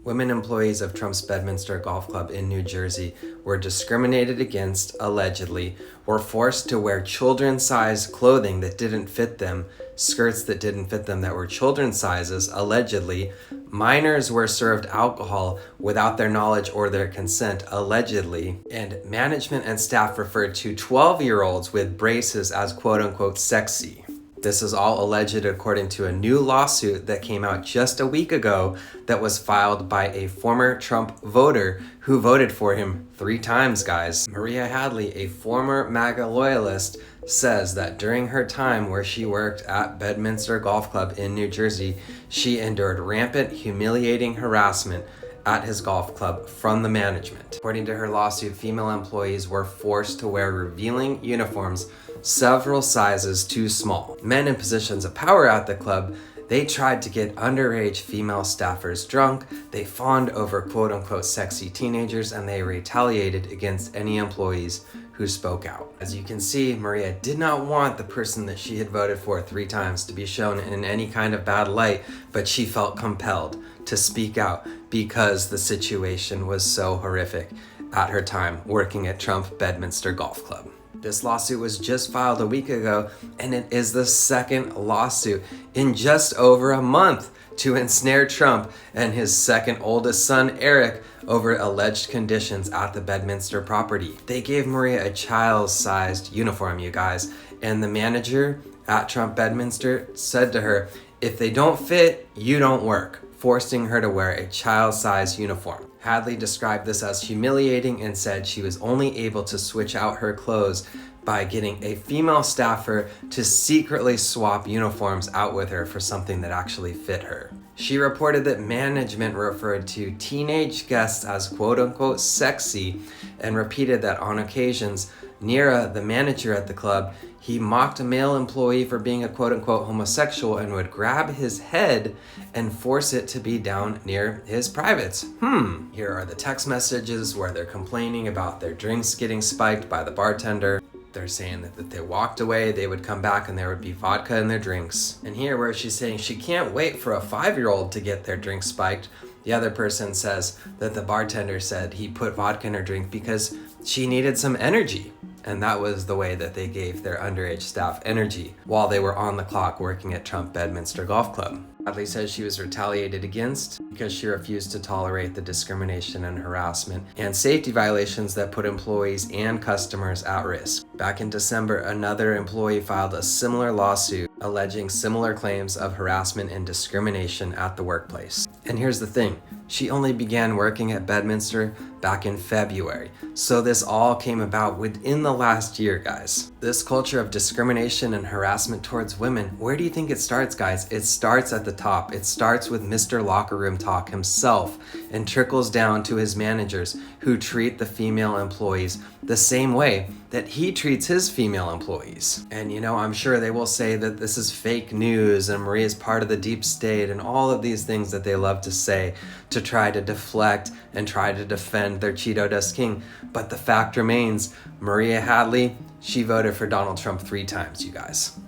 Women employees of Trump's Bedminster Golf Club in New Jersey were discriminated against, allegedly, were forced to wear children-sized clothing that didn't fit them, skirts that didn't fit them that were children's sizes, allegedly. Minors were served alcohol without their knowledge or their consent, allegedly. And management and staff referred to 12-year-olds with braces as quote-unquote sexy. This is all alleged according to a new lawsuit that came out just a week ago that was filed by a former Trump voter who voted for him 3 times, guys. Maria Hadley, a former MAGA loyalist, says that during her time where she worked at Bedminster Golf Club in New Jersey, she endured rampant, humiliating harassment at his golf club from the management. According to her lawsuit, female employees were forced to wear revealing uniforms several sizes too small. Men in positions of power at the club, they tried to get underage female staffers drunk, they fawned over quote-unquote sexy teenagers, and they retaliated against any employees who spoke out. As you can see, Maria did not want the person that she had voted for 3 times to be shown in any kind of bad light, but she felt compelled to speak out because the situation was so horrific at her time working at Trump Bedminster Golf Club. This lawsuit was just filed a week ago, and it is the 2nd lawsuit in just over a month to ensnare Trump and his 2nd oldest son, Eric, over alleged conditions at the Bedminster property. They gave Maria a child-sized uniform, you guys, and the manager at Trump Bedminster said to her, "If they don't fit, you don't work," forcing her to wear a child-sized uniform. Hadley described this as humiliating and said she was only able to switch out her clothes by getting a female staffer to secretly swap uniforms out with her for something that actually fit her. She reported that management referred to teenage guests as quote-unquote sexy and repeated that on occasions, Nira, the manager at the club, he mocked a male employee for being a quote-unquote homosexual and would grab his head and force it to be down near his privates. Here are the text messages where they're complaining about their drinks getting spiked by the bartender. They're saying that if they walked away, they would come back and there would be vodka in their drinks. And here where she's saying she can't wait for a 5-year-old to get their drink spiked, the other person says that the bartender said he put vodka in her drink because she needed some energy. And that was the way that they gave their underage staff energy while they were on the clock working at Trump Bedminster Golf Club. Hadley says she was retaliated against because she refused to tolerate the discrimination and harassment and safety violations that put employees and customers at risk. Back in December, another employee filed a similar lawsuit alleging similar claims of harassment and discrimination at the workplace. And here's the thing, she only began working at Bedminster back in February. So this all came about within the last year, guys. This culture of discrimination and harassment towards women, where do you think it starts, guys? It starts at the top. It starts with Mr. Locker Room Talk himself and trickles down to his managers who treat the female employees the same way that he treats his female employees. And you know, I'm sure they will say that this is fake news and Maria's part of the deep state and all of these things that they love to say to try to deflect and try to defend their Cheeto Dust King. But the fact remains, Maria Hadley, she voted for Donald Trump 3 times, you guys.